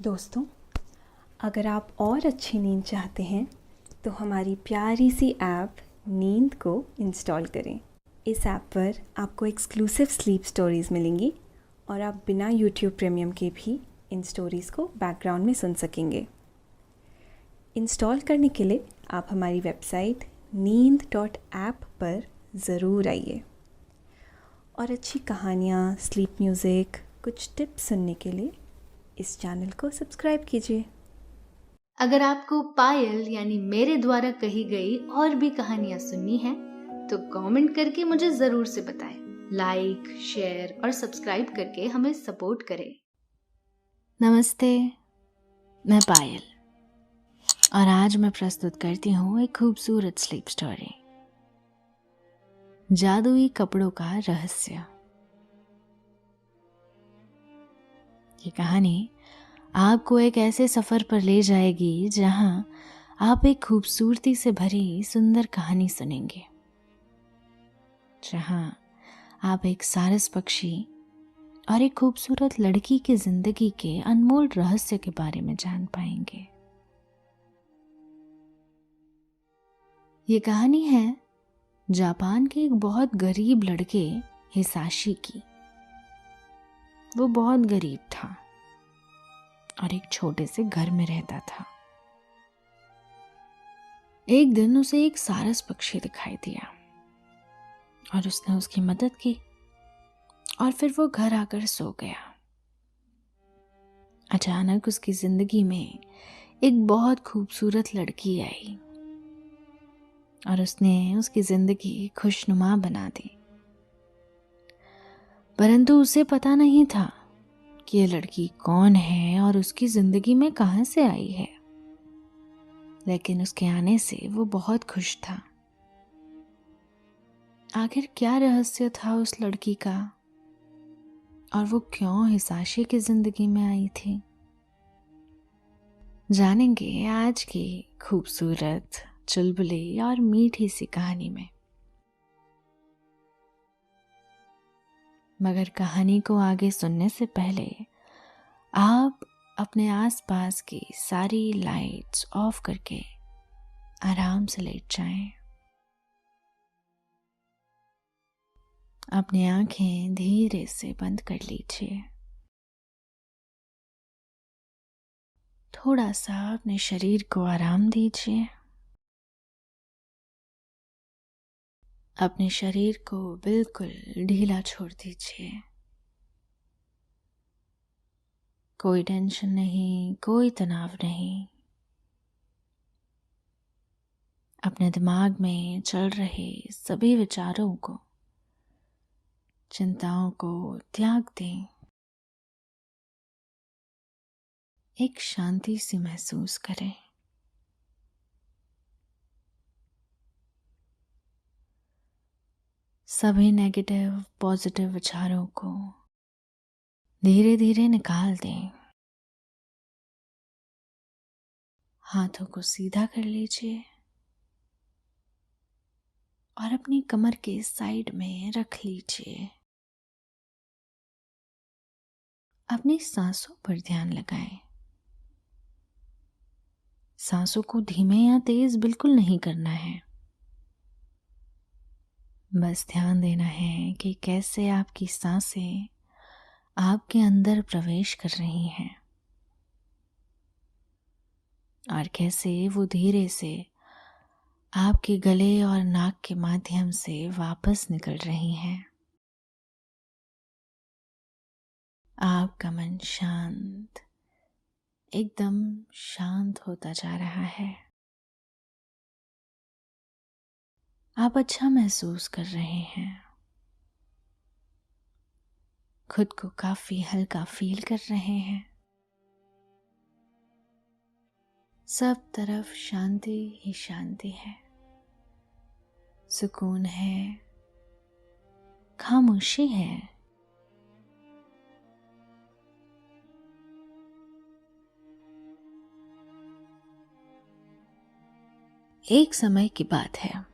दोस्तों, अगर आप और अच्छी नींद चाहते हैं तो हमारी प्यारी सी ऐप नींद को इंस्टॉल करें। इस ऐप पर आपको एक्सक्लूसिव स्लीप स्टोरीज़ मिलेंगी और आप बिना यूट्यूब प्रीमियम के भी इन स्टोरीज़ को बैकग्राउंड में सुन सकेंगे। इंस्टॉल करने के लिए आप हमारी वेबसाइट neend.app पर ज़रूर आइए और अच्छी कहानियाँ, स्लीप म्यूज़िक, कुछ टिप्स सुनने के लिए इस चैनल को सब्सक्राइब कीजिए। अगर आपको पायल यानी मेरे द्वारा कही गई और भी कहानियां सुननी है तो कमेंट करके मुझे जरूर से बताएं। लाइक, शेयर और सब्सक्राइब करके हमें सपोर्ट करें। नमस्ते, मैं पायल और आज मैं प्रस्तुत करती हूँ एक खूबसूरत स्लीप स्टोरी, जादुई कपड़ों का रहस्य। ये कहानी आपको एक ऐसे सफर पर ले जाएगी जहां आप एक खूबसूरती से भरी सुंदर कहानी सुनेंगे, जहां आप एक सारस पक्षी और एक खूबसूरत लड़की की जिंदगी के अनमोल रहस्य के बारे में जान पाएंगे। ये कहानी है जापान के एक बहुत गरीब लड़के हिसाशी की। वो बहुत गरीब था और एक छोटे से घर में रहता था। एक दिन उसे एक सारस पक्षी दिखाई दिया और उसने उसकी मदद की और फिर वो घर आकर सो गया। अचानक उसकी जिंदगी में एक बहुत खूबसूरत लड़की आई और उसने उसकी जिंदगी खुशनुमा बना दी। परंतु उसे पता नहीं था कि ये लड़की कौन है और उसकी जिंदगी में कहां से आई है। लेकिन उसके आने से वो बहुत खुश था। आखिर क्या रहस्य था उस लड़की का और वो क्यों हिसाशी की जिंदगी में आई थी, जानेंगे आज की खूबसूरत, चुलबुली और मीठी सी कहानी में। मगर कहानी को आगे सुनने से पहले आप अपने आसपास की सारी लाइट्स ऑफ करके आराम से लेट जाएं। अपनी आंखें धीरे से बंद कर लीजिए। थोड़ा सा अपने शरीर को आराम दीजिए। अपने शरीर को बिल्कुल ढीला छोड़ दीजिए। कोई टेंशन नहीं, कोई तनाव नहीं। अपने दिमाग में चल रहे सभी विचारों को, चिंताओं को त्याग दें। एक शांति सी महसूस करें। सभी नेगेटिव पॉजिटिव विचारों को धीरे धीरे निकाल दें। हाथों को सीधा कर लीजिए और अपनी कमर के साइड में रख लीजिए। अपनी सांसों पर ध्यान लगाएं। सांसों को धीमे या तेज बिल्कुल नहीं करना है। बस ध्यान देना है कि कैसे आपकी सांसें आपके अंदर प्रवेश कर रही हैं और कैसे वो धीरे से आपके गले और नाक के माध्यम से वापस निकल रही हैं। आपका मन शांत, एकदम शांत होता जा रहा है। आप अच्छा महसूस कर रहे हैं। खुद को काफी हल्का फील कर रहे हैं। सब तरफ शांति ही शांति है, सुकून है, खामोशी है। एक समय की बात है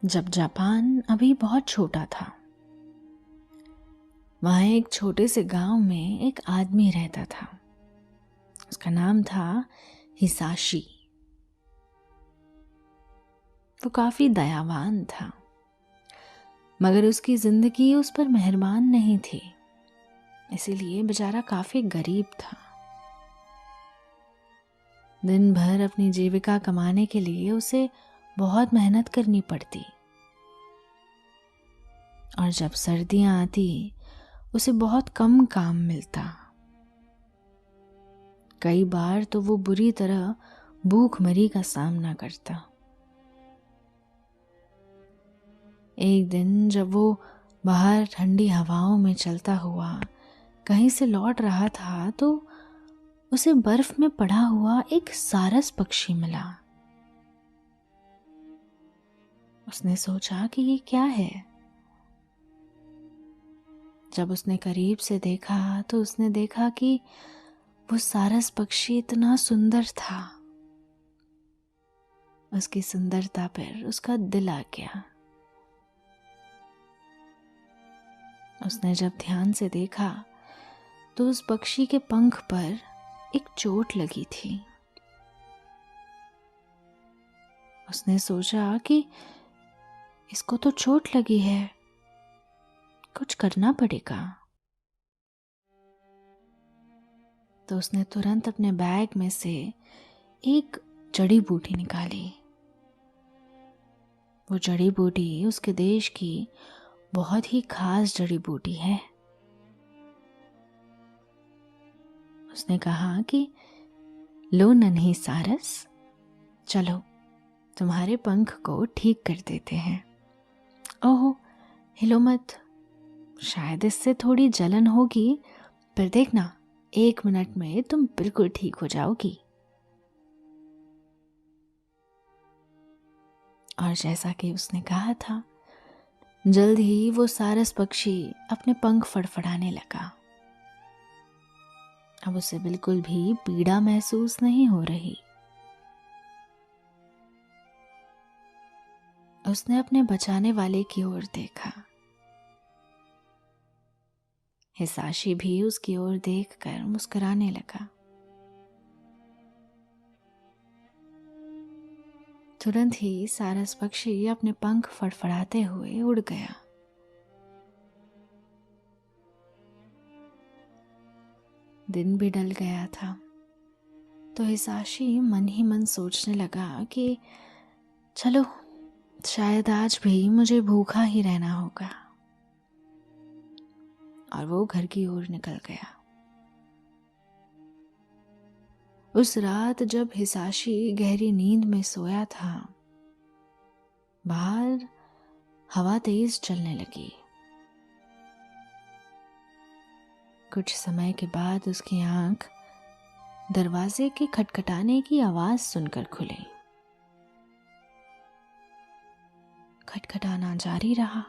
जब जापान अभी बहुत छोटा था। वहां एक छोटे से गांव में एक आदमी रहता था। उसका नाम था हिसाशी। वो काफी दयावान था, मगर उसकी जिंदगी उस पर मेहरबान नहीं थी, इसीलिए बेचारा काफी गरीब था। दिन भर अपनी जीविका कमाने के लिए उसे बहुत मेहनत करनी पड़ती, और जब सर्दियां आती उसे बहुत कम काम मिलता। कई बार तो वो बुरी तरह भूखमरी का सामना करता। एक दिन जब वो बाहर ठंडी हवाओं में चलता हुआ कहीं से लौट रहा था तो उसे बर्फ में पड़ा हुआ एक सारस पक्षी मिला। उसने सोचा कि ये क्या है। जब उसने करीब से देखा तो उसने देखा कि वो सारस पक्षी इतना सुंदर था। उसकी सुंदरता पर उसका दिल आ गया। उसने जब ध्यान से देखा तो उस पक्षी के पंख पर एक चोट लगी थी। उसने सोचा कि इसको तो चोट लगी है, कुछ करना पड़ेगा। तो उसने तुरंत अपने बैग में से एक जड़ी बूटी निकाली। वो जड़ी बूटी उसके देश की बहुत ही खास जड़ी बूटी है। उसने कहा कि लो नन्ही सारस, चलो तुम्हारे पंख को ठीक कर देते हैं। ओहो, हिलो मत, शायद इससे थोड़ी जलन होगी, पर देखना 1 मिनट में तुम बिल्कुल ठीक हो जाओगी। और जैसा कि उसने कहा था, जल्द ही वो सारस पक्षी अपने पंख फड़फड़ाने लगा। अब उसे बिल्कुल भी पीड़ा महसूस नहीं हो रही। उसने अपने बचाने वाले की ओर देखा। हिसाशी भी उसकी ओर देखकर मुस्कुराने लगा। तुरंत ही सारस पक्षी अपने पंख फड़फड़ाते हुए उड़ गया। दिन भी ढल गया था, तो हिसाशी मन ही मन सोचने लगा कि चलो, शायद आज भी मुझे भूखा ही रहना होगा। और वो घर की ओर निकल गया। उस रात जब हिसाशी गहरी नींद में सोया था, बाहर हवा तेज चलने लगी। कुछ समय के बाद उसकी आंख दरवाजे के खटखटाने की आवाज सुनकर खुली। खटखटाना जारी रहा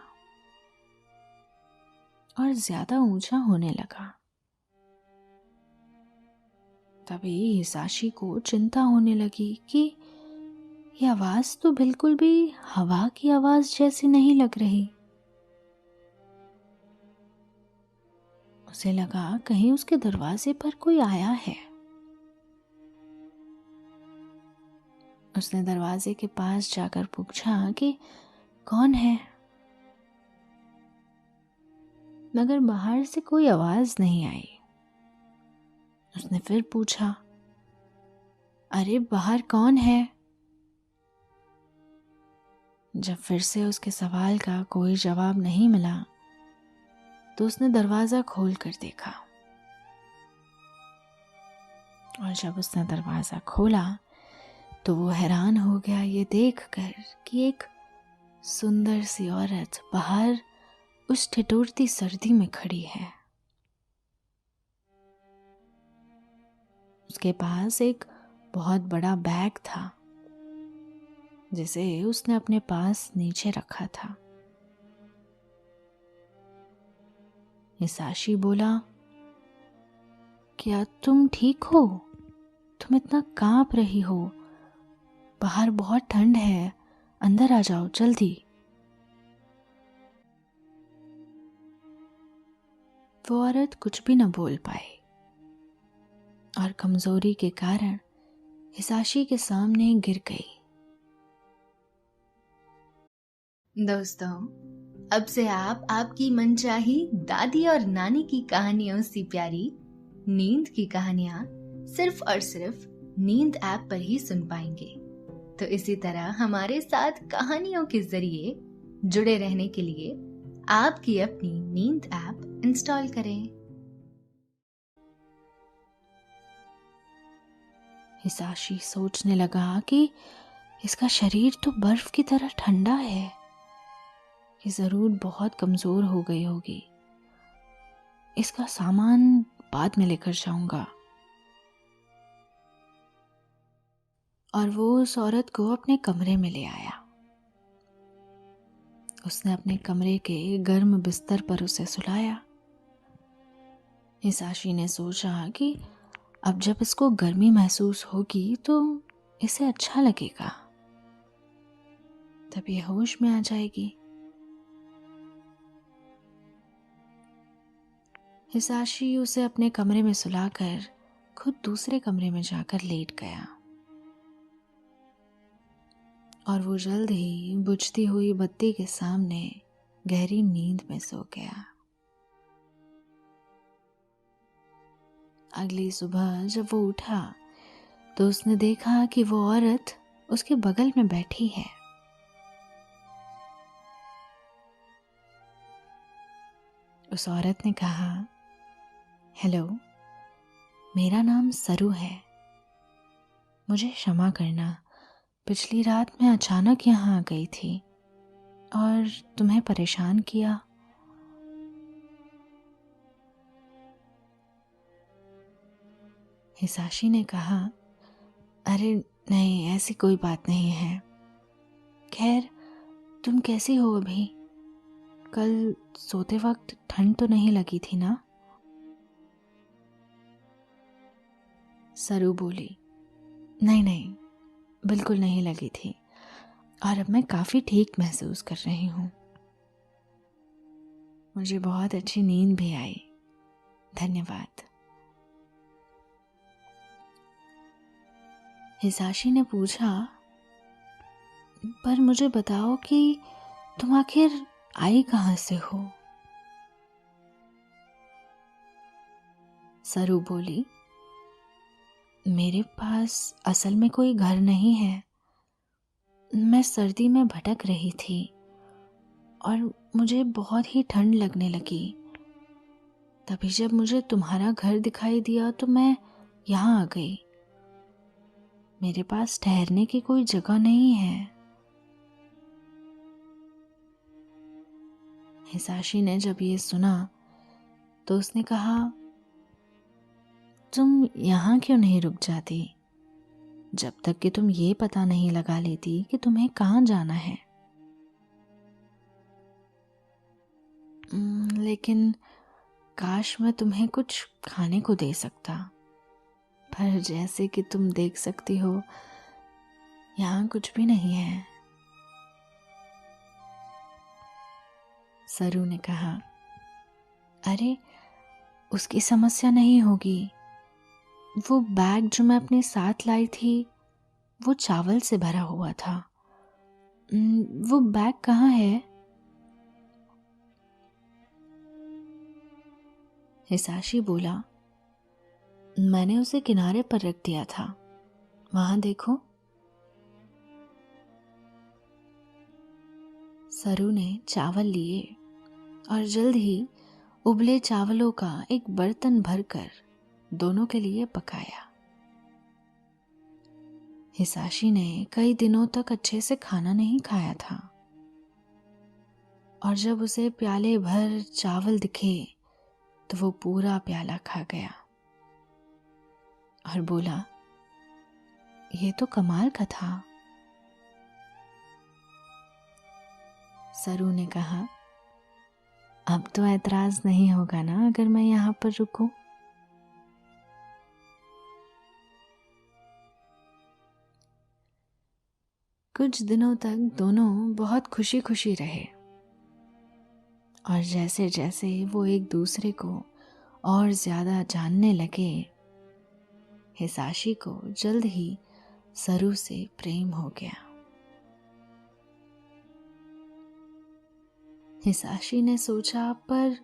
और ज्यादा ऊंचा होने लगा। तभी हिसाशी को चिंता होने लगी कि ये आवाज तो बिल्कुल भी हवा की आवाज जैसी नहीं लग रही। उसे लगा कहीं उसके दरवाजे पर कोई आया है। उसने दरवाजे के पास जाकर पूछा कि कौन है, मगर बाहर से कोई आवाज नहीं आई। उसने फिर पूछा, अरे बाहर कौन है? जब फिर से उसके सवाल का कोई जवाब नहीं मिला तो उसने दरवाजा खोल कर देखा। और जब उसने दरवाजा खोला तो वो हैरान हो गया ये देखकर कि एक सुंदर सी औरत बाहर उस ठिठुरती सर्दी में खड़ी है। उसके पास एक बहुत बड़ा बैग था जिसे उसने अपने पास नीचे रखा था। हिसाशी बोला, क्या तुम ठीक हो? तुम इतना कांप रही हो, बाहर बहुत ठंड है, अंदर आ जाओ जल्दी। वो औरत कुछ भी न बोल पाई। और कमजोरी के कारण हिसाशी के सामने गिर गई। दोस्तों, अब से आप आपकी मनचाही दादी और नानी की कहानियों से प्यारी नींद की कहानियां सिर्फ और सिर्फ नींद ऐप पर ही सुन पाएंगे। तो इसी तरह हमारे साथ कहानियों के जरिए जुड़े रहने के लिए आपकी अपनी नींद ऐप इंस्टॉल करें। हिसाशी सोचने लगा कि इसका शरीर तो बर्फ की तरह ठंडा है, ये जरूर बहुत कमजोर हो गई होगी। इसका सामान बाद में लेकर जाऊंगा। और वो उस औरत को अपने कमरे में ले आया। उसने अपने कमरे के गर्म बिस्तर पर उसे सुलाया। हिसाशी ने सोचा कि अब जब इसको गर्मी महसूस होगी तो इसे अच्छा लगेगा, तब ये होश में आ जाएगी। हिसाशी उसे अपने कमरे में सुलाकर खुद दूसरे कमरे में जाकर लेट गया और वो जल्द ही बुझती हुई बत्ती के सामने गहरी नींद में सो गया। अगली सुबह जब वो उठा तो उसने देखा कि वो औरत उसके बगल में बैठी है। उस औरत ने कहा, हेलो, मेरा नाम सरू है। मुझे क्षमा करना, पिछली रात मैं अचानक यहाँ आ गई थी और तुम्हें परेशान किया। हिसाशी ने कहा, अरे नहीं, ऐसी कोई बात नहीं है। खैर, तुम कैसी हो अभी? कल सोते वक्त ठंड तो नहीं लगी थी ना? सरू बोली, नहीं नहीं, बिल्कुल नहीं लगी थी और अब मैं काफी ठीक महसूस कर रही हूँ। मुझे बहुत अच्छी नींद भी आई, धन्यवाद। हिसाशी ने पूछा, पर मुझे बताओ कि तुम आखिर आई कहाँ से हो? सरू बोली, मेरे पास असल में कोई घर नहीं है। मैं सर्दी में भटक रही थी और मुझे बहुत ही ठंड लगने लगी। तभी जब मुझे तुम्हारा घर दिखाई दिया तो मैं यहाँ आ गई। मेरे पास ठहरने की कोई जगह नहीं है। हिसाशी ने जब ये सुना तो उसने कहा, तुम यहाँ क्यों नहीं रुक जाती जब तक कि तुम ये पता नहीं लगा लेती कि तुम्हें कहाँ जाना है? लेकिन काश मैं तुम्हें कुछ खाने को दे सकता, पर जैसे कि तुम देख सकती हो यहाँ कुछ भी नहीं है। सरू ने कहा, अरे उसकी समस्या नहीं होगी। वो बैग जो मैं अपने साथ लाई थी वो चावल से भरा हुआ था। वो बैग कहाँ है? हिसाशी बोला, मैंने उसे किनारे पर रख दिया था, वहां देखो। सरू ने चावल लिए और जल्द ही उबले चावलों का एक बर्तन भरकर दोनों के लिए पकाया। हिसाशी ने कई दिनों तक अच्छे से खाना नहीं खाया था और जब उसे प्याले भर चावल दिखे तो वो पूरा प्याला खा गया और बोला, ये तो कमाल का था। सरू ने कहा, अब तो ऐतराज नहीं होगा ना अगर मैं यहाँ पर रुकूं? कुछ दिनों तक दोनों बहुत खुशी खुशी रहे और जैसे जैसे वो एक दूसरे को और ज्यादा जानने लगे हिसाशी को जल्द ही सरू से प्रेम हो गया। हिसाशी ने सोचा, पर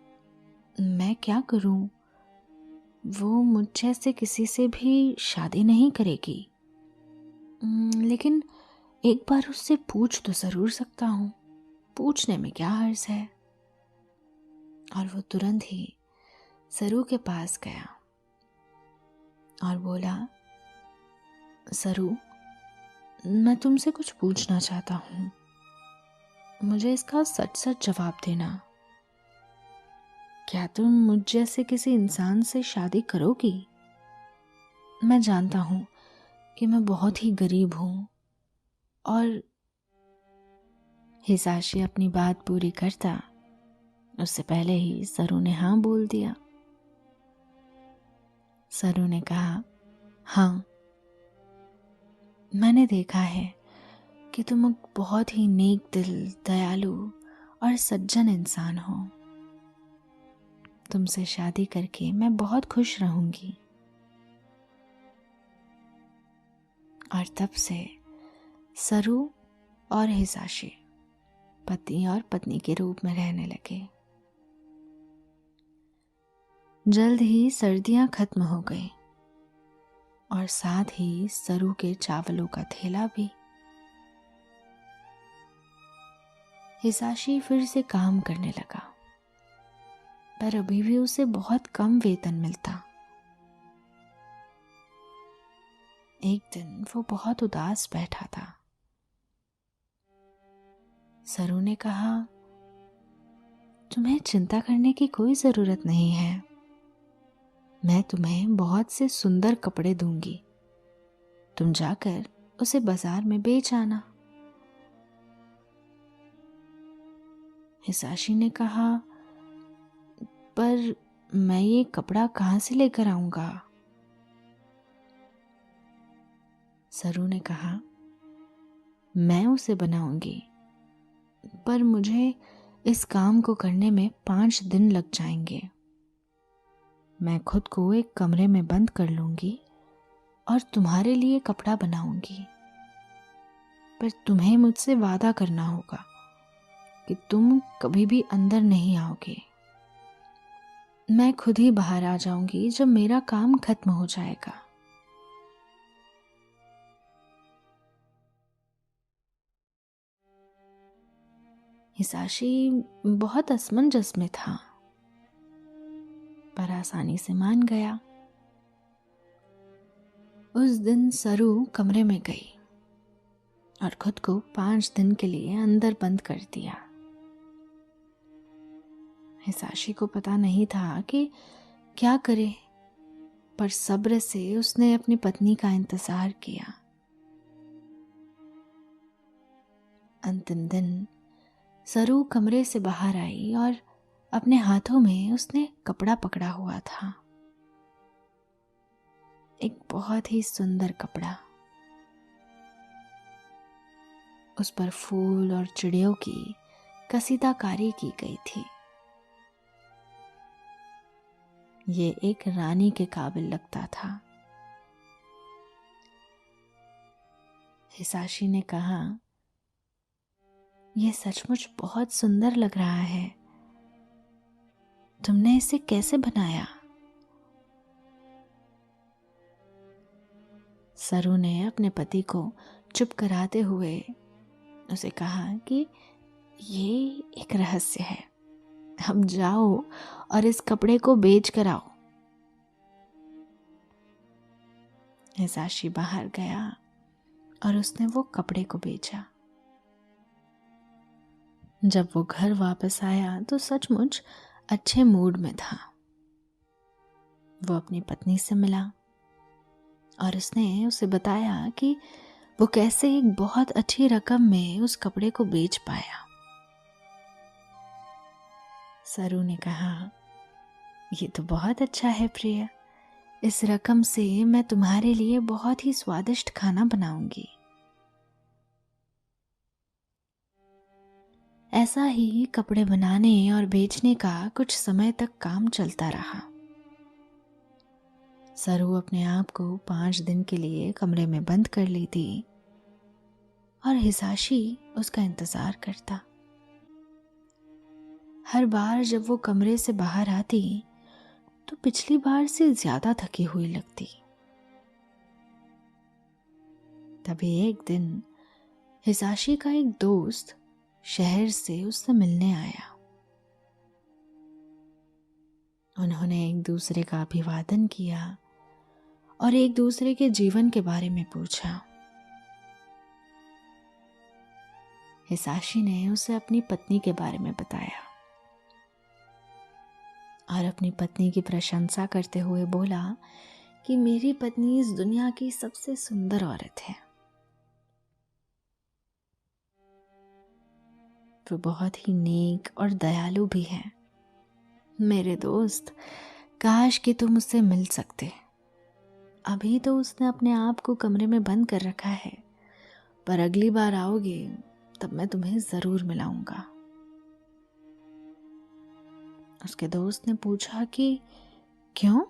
मैं क्या करूं? वो मुझ जैसे किसी से भी शादी नहीं करेगी। लेकिन एक बार उससे पूछ तो जरूर सकता हूं। पूछने में क्या हर्ज है। और वो तुरंत ही सरू के पास गया और बोला, सरू, मैं तुमसे कुछ पूछना चाहता हूं। मुझे इसका सच सच जवाब देना। क्या तुम मुझ जैसे किसी इंसान से शादी करोगी? मैं जानता हूं कि मैं बहुत ही गरीब हूं। और हिसाशी अपनी बात पूरी करता उससे पहले ही सरू ने हाँ बोल दिया। सरू ने कहा, हाँ, मैंने देखा है कि तुम एक बहुत ही नेक दिल, दयालु और सज्जन इंसान हो। तुमसे शादी करके मैं बहुत खुश रहूंगी। और तब से सरू और हिसाशी पति और पत्नी के रूप में रहने लगे। जल्द ही सर्दियां खत्म हो गई और साथ ही सरू के चावलों का थैला भी। हिसाशी फिर से काम करने लगा, पर अभी भी उसे बहुत कम वेतन मिलता। एक दिन वो बहुत उदास बैठा था। सरू ने कहा, तुम्हें चिंता करने की कोई जरूरत नहीं है। मैं तुम्हें बहुत से सुंदर कपड़े दूंगी। तुम जाकर उसे बाजार में बेच आना। हिसाशी ने कहा, पर मैं ये कपड़ा कहां से लेकर आऊंगा? सरू ने कहा, मैं उसे बनाऊंगी, पर मुझे इस काम को करने में 5 दिन लग जाएंगे। मैं खुद को एक कमरे में बंद कर लूंगी और तुम्हारे लिए कपड़ा बनाऊंगी। पर तुम्हें मुझसे वादा करना होगा कि तुम कभी भी अंदर नहीं आओगे। मैं खुद ही बाहर आ जाऊंगी जब मेरा काम खत्म हो जाएगा। हिसाशी बहुत असमंजस में था, पर आसानी से मान गया। उस दिन सरू कमरे में गई और खुद को 5 दिन के लिए अंदर बंद कर दिया। हिसाशी को पता नहीं था कि क्या करे, पर सब्र से उसने अपनी पत्नी का इंतजार किया। अंतिम दिन सरू कमरे से बाहर आई और अपने हाथों में उसने कपड़ा पकड़ा हुआ था। एक बहुत ही सुंदर कपड़ा। उस पर फूल और चिड़ियों की कसीदाकारी की गई थी। ये एक रानी के काबिल लगता था। हिसाशी ने कहा, यह सचमुच बहुत सुंदर लग रहा है। तुमने इसे कैसे बनाया? सरू ने अपने पति को चुप कराते हुए उसे कहा कि ये एक रहस्य है। अब जाओ और इस कपड़े को बेच कर आओ। हिसाशी बाहर गया और उसने वो कपड़े को बेचा। जब वो घर वापस आया तो सचमुच अच्छे मूड में था। वो अपनी पत्नी से मिला और उसने उसे बताया कि वो कैसे एक बहुत अच्छी रकम में उस कपड़े को बेच पाया। सरू ने कहा, ये तो बहुत अच्छा है प्रिय। इस रकम से मैं तुम्हारे लिए बहुत ही स्वादिष्ट खाना बनाऊंगी। ऐसा ही कपड़े बनाने और बेचने का कुछ समय तक काम चलता रहा। सरू अपने आप को 5 दिन के लिए कमरे में बंद कर लेती और हिसाशी उसका इंतजार करता। हर बार जब वो कमरे से बाहर आती तो पिछली बार से ज्यादा थकी हुई लगती। तभी एक दिन हिसाशी का एक दोस्त शहर से उससे मिलने आया। उन्होंने एक दूसरे का अभिवादन किया और एक दूसरे के जीवन के बारे में पूछा। हिसाशी ने उसे अपनी पत्नी के बारे में बताया और अपनी पत्नी की प्रशंसा करते हुए बोला कि मेरी पत्नी इस दुनिया की सबसे सुंदर औरत है। वो बहुत ही नेक और दयालु भी है। मेरे दोस्त, काश कि तुम उससे मिल सकते। अभी तो उसने अपने आप को कमरे में बंद कर रखा है, पर अगली बार आओगे तब मैं तुम्हें जरूर मिलाऊंगा। उसके दोस्त ने पूछा कि क्यों,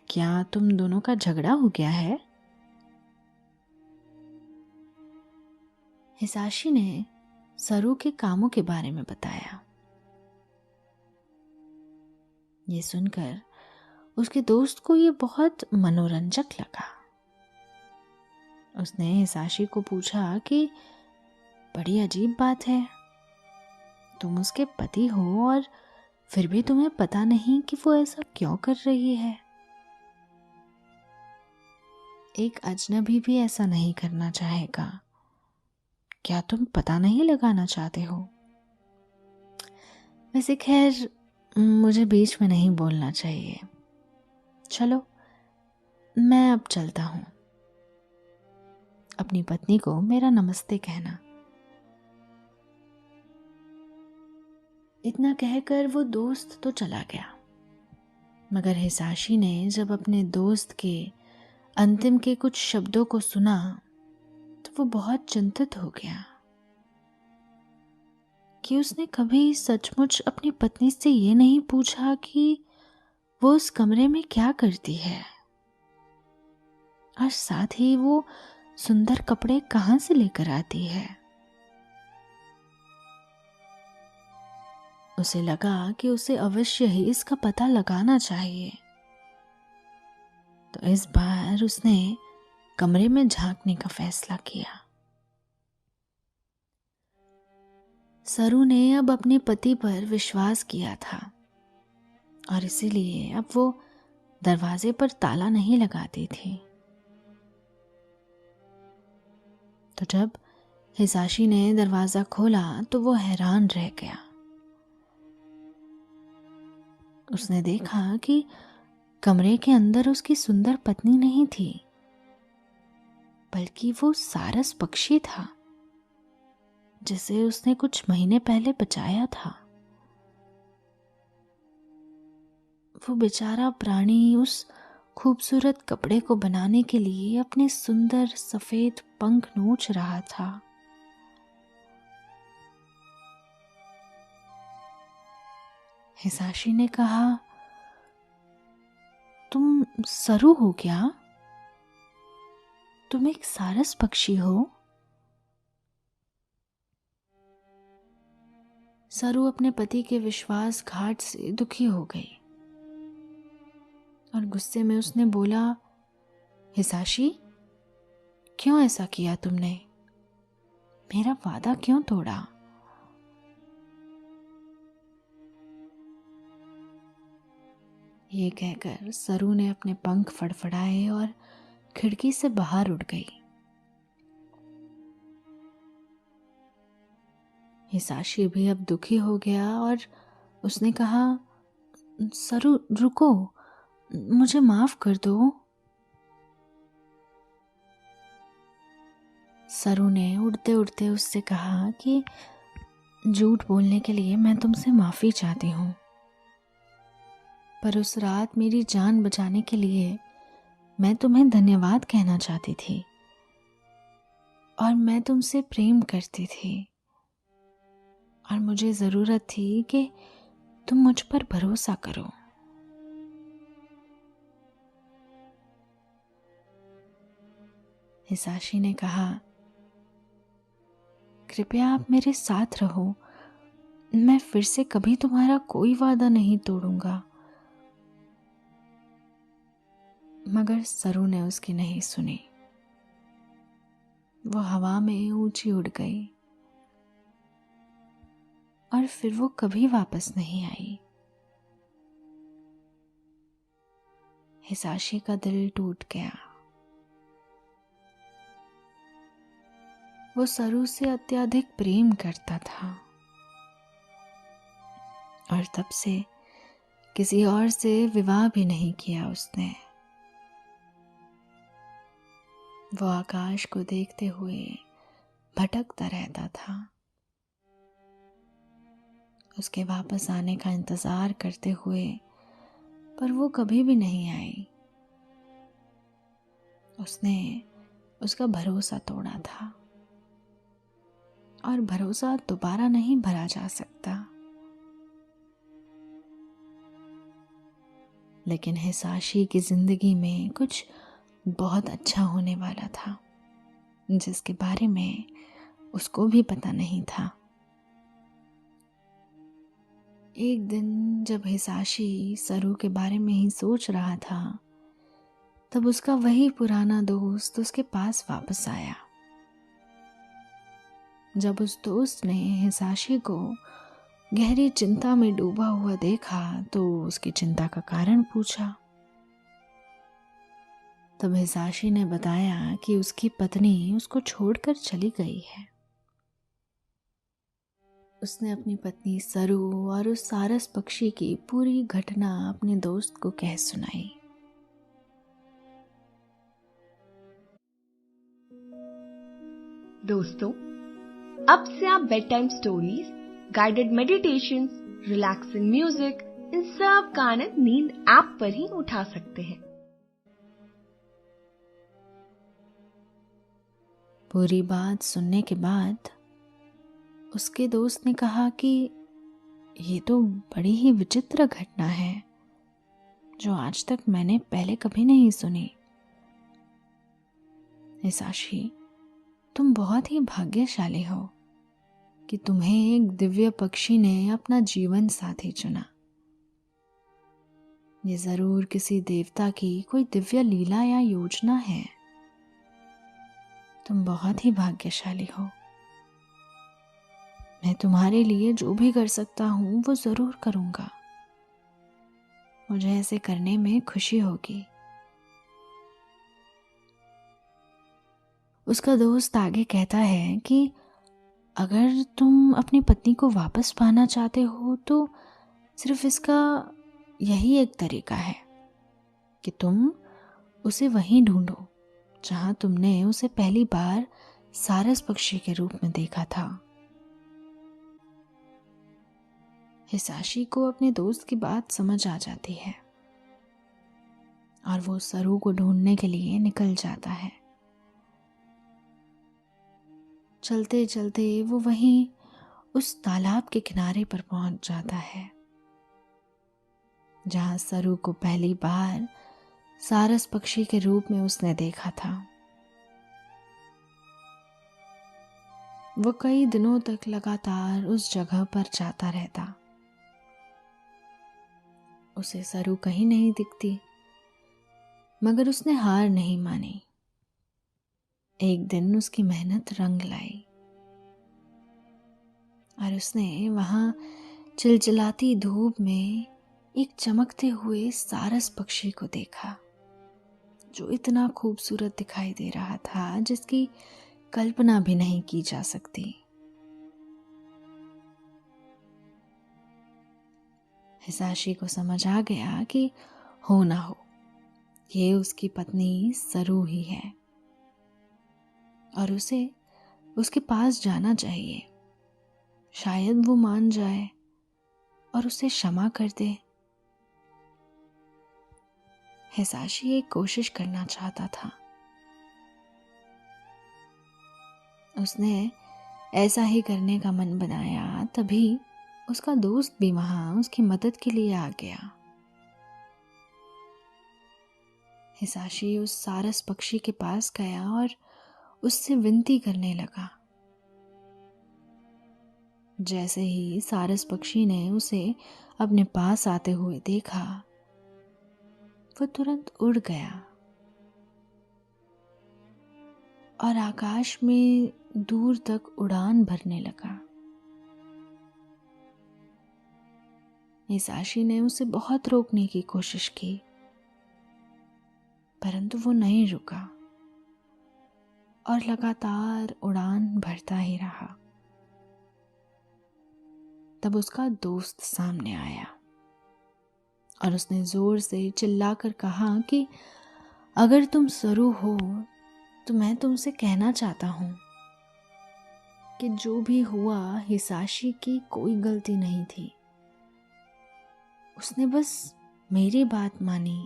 क्या तुम दोनों का झगड़ा हो गया है? हिसाशी ने सरू के कामों के बारे में बताया। ये सुनकर उसके दोस्त को ये बहुत मनोरंजक लगा। उसने हिसाशी को पूछा कि बड़ी अजीब बात है, तुम उसके पति हो और फिर भी तुम्हें पता नहीं कि वो ऐसा क्यों कर रही है। एक अजनबी भी ऐसा नहीं करना चाहेगा। क्या तुम पता नहीं लगाना चाहते हो? वैसे खैर, मुझे बीच में नहीं बोलना चाहिए। चलो, मैं अब चलता हूं। अपनी पत्नी को मेरा नमस्ते कहना। इतना कहकर वो दोस्त तो चला गया, मगर हिसाशी ने जब अपने दोस्त के अंतिम के कुछ शब्दों को सुना तो वो बहुत चिंतित हो गया कि उसने कभी सचमुच अपनी पत्नी से ये नहीं पूछा कि वो उस कमरे में क्या करती है और साथ ही वो सुंदर कपड़े कहां से लेकर आती है। उसे लगा कि उसे अवश्य ही इसका पता लगाना चाहिए, तो इस बार उसने कमरे में झांकने का फैसला किया। सरू ने अब अपने पति पर विश्वास किया था और इसीलिए अब वो दरवाजे पर ताला नहीं लगाती थी। तो जब हिसाशी ने दरवाजा खोला तो वो हैरान रह गया। उसने देखा कि कमरे के अंदर उसकी सुंदर पत्नी नहीं थी, बल्कि वो सारस पक्षी था जिसे उसने कुछ महीने पहले बचाया था। वो बेचारा प्राणी उस खूबसूरत कपड़े को बनाने के लिए अपने सुंदर सफेद पंख नोच रहा था। हिसाशी ने कहा, तुम सरू हो क्या? तुम एक सारस पक्षी हो? सरू अपने पति के विश्वासघात से दुखी हो गई और गुस्से में उसने बोला, हिसाशी, क्यों ऐसा किया तुमने? मेरा वादा क्यों तोड़ा? ये कहकर सरू ने अपने पंख फड़फड़ाए और खिड़की से बाहर उड़ गई। हिसाशी भी अब दुखी हो गया और उसने कहा, सरू रुको, मुझे माफ कर दो। सरू ने उड़ते उड़ते उससे कहा कि झूठ बोलने के लिए मैं तुमसे माफी चाहती हूं, पर उस रात मेरी जान बचाने के लिए मैं तुम्हें धन्यवाद कहना चाहती थी और मैं तुमसे प्रेम करती थी और मुझे जरूरत थी कि तुम मुझ पर भरोसा करो। हिसाशी ने कहा, कृपया आप मेरे साथ रहो, मैं फिर से कभी तुम्हारा कोई वादा नहीं तोड़ूंगा। मगर सरू ने उसकी नहीं सुनी। वो हवा में ऊंची उड़ गई और फिर वो कभी वापस नहीं आई। हिसाशी का दिल टूट गया। वो सरू से अत्यधिक प्रेम करता था और तब से किसी और से विवाह भी नहीं किया उसने। वो आकाश को देखते हुए भटकता रहता था, उसके वापस आने का इंतजार करते हुए, पर वो कभी भी नहीं आई। उसने उसका भरोसा तोड़ा था और भरोसा दोबारा नहीं भरा जा सकता। लेकिन हिसाशी की जिंदगी में कुछ बहुत अच्छा होने वाला था, जिसके बारे में उसको भी पता नहीं था। एक दिन जब हिसाशी सरू के बारे में ही सोच रहा था, तब उसका वही पुराना दोस्त उसके पास वापस आया। जब उस दोस्त ने हिसाशी को गहरी चिंता में डूबा हुआ देखा तो उसकी चिंता का कारण पूछा। तब हिसाशी ने बताया कि उसकी पत्नी उसको छोड़कर चली गई है। उसने अपनी पत्नी सरू और उस सारस पक्षी की पूरी घटना अपने दोस्त को कह सुनाई। दोस्तों, अब से आप bed time stories, guided meditations, relaxing music, इन सब का आनंद नींद ऐप पर ही उठा सकते हैं। पूरी बात सुनने के बाद उसके दोस्त ने कहा कि ये तो बड़ी ही विचित्र घटना है जो आज तक मैंने पहले कभी नहीं सुनी। हिसाशी, तुम बहुत ही भाग्यशाली हो कि तुम्हें एक दिव्य पक्षी ने अपना जीवन साथी चुना। ये जरूर किसी देवता की कोई दिव्य लीला या योजना है। तुम बहुत ही भाग्यशाली हो। मैं तुम्हारे लिए जो भी कर सकता हूं वो जरूर करूंगा। मुझे ऐसे करने में खुशी होगी। उसका दोस्त आगे कहता है कि अगर तुम अपनी पत्नी को वापस पाना चाहते हो तो सिर्फ इसका यही एक तरीका है कि तुम उसे वहीं ढूंढो जहां तुमने उसे पहली बार सारस पक्षी के रूप में देखा था। हिसाशी को अपने दोस्त की बात समझ आ जाती है और वो सरू को ढूंढने के लिए निकल जाता है। चलते चलते वो वहीं उस तालाब के किनारे पर पहुंच जाता है जहां सरू को पहली बार सारस पक्षी के रूप में उसने देखा था। वो कई दिनों तक लगातार उस जगह पर जाता रहता। उसे सरू कहीं नहीं दिखती, मगर उसने हार नहीं मानी। एक दिन उसकी मेहनत रंग लाई और उसने वहां चिलचिलाती धूप में एक चमकते हुए सारस पक्षी को देखा जो इतना खूबसूरत दिखाई दे रहा था जिसकी कल्पना भी नहीं की जा सकती। हिसाशी को समझ आ गया कि हो ना हो ये उसकी पत्नी सरू ही है और उसे उसके पास जाना चाहिए। शायद वो मान जाए और उसे क्षमा कर दे। हिसाशी एक कोशिश करना चाहता था। उसने ऐसा ही करने का मन बनाया, तभी उसका दोस्त भी वहां उसकी मदद के लिए आ गया। हिसाशी उस सारस पक्षी के पास गया और उससे विनती करने लगा। जैसे ही सारस पक्षी ने उसे अपने पास आते हुए देखा, वो तुरंत उड़ गया और आकाश में दूर तक उड़ान भरने लगा। हिसाशी ने उसे बहुत रोकने की कोशिश की, परंतु वो नहीं रुका और लगातार उड़ान भरता ही रहा। तब उसका दोस्त सामने आया और उसने जोर से चिल्लाकर कहा कि अगर तुम सरू हो तो मैं तुमसे कहना चाहता हूं कि जो भी हुआ हिसाशी की कोई गलती नहीं थी। उसने बस मेरी बात मानी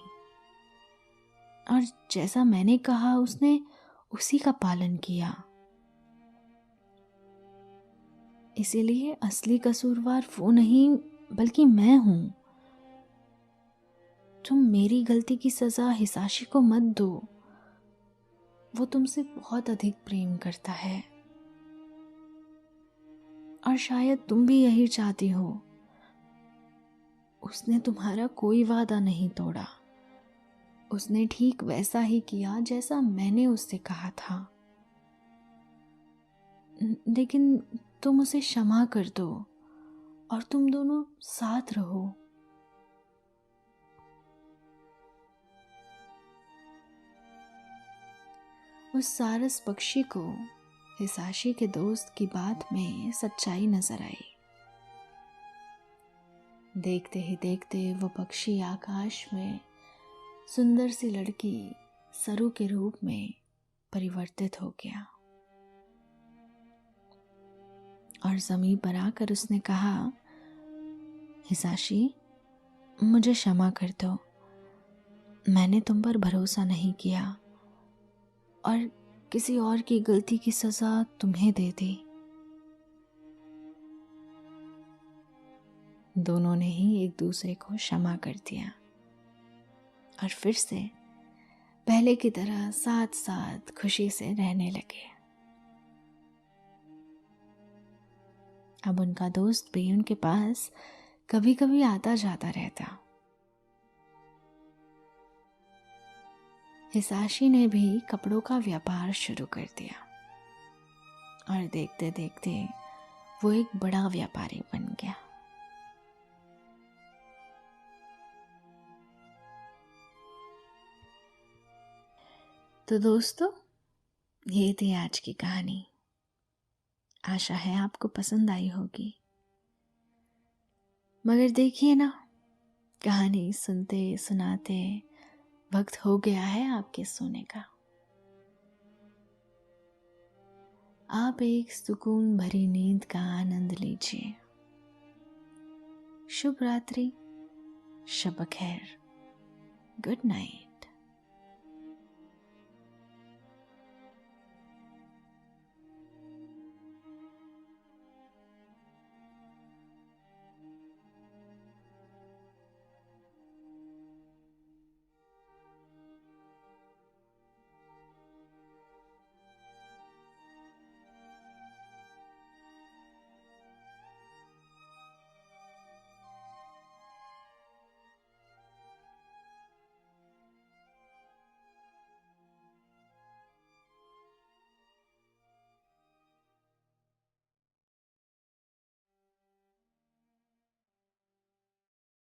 और जैसा मैंने कहा उसने उसी का पालन किया। इसीलिए असली कसूरवार वो नहीं बल्कि मैं हूं। तुम मेरी गलती की सजा हिसाशी को मत दो। वो तुमसे बहुत अधिक प्रेम करता है और शायद तुम भी यही चाहती हो। उसने तुम्हारा कोई वादा नहीं तोड़ा। उसने ठीक वैसा ही किया जैसा मैंने उससे कहा था। लेकिन तुम उसे क्षमा कर दो और तुम दोनों साथ रहो। उस सारस पक्षी को हिसाशी के दोस्त की बात में सच्चाई नजर आई। देखते ही देखते वो पक्षी आकाश में सुंदर सी लड़की सरू के रूप में परिवर्तित हो गया और जमीन पर आकर उसने कहा, हिसाशी, मुझे क्षमा कर दो। मैंने तुम पर भरोसा नहीं किया और किसी और की गलती की सजा तुम्हें दे दी। दोनों ने ही एक दूसरे को क्षमा कर दिया और फिर से पहले की तरह साथ साथ खुशी से रहने लगे। अब उनका दोस्त भी उनके पास कभी कभी आता जाता रहता। हिसाशी ने भी कपड़ों का व्यापार शुरू कर दिया और देखते देखते वो एक बड़ा व्यापारी बन गया। तो दोस्तों, ये थी आज की कहानी। आशा है आपको पसंद आई होगी। मगर देखिए ना, कहानी सुनते सुनाते वक्त हो गया है आपके सोने का। आप एक सुकून भरी नींद का आनंद लीजिए। शुभ रात्रि, शब खैर, गुड नाइट।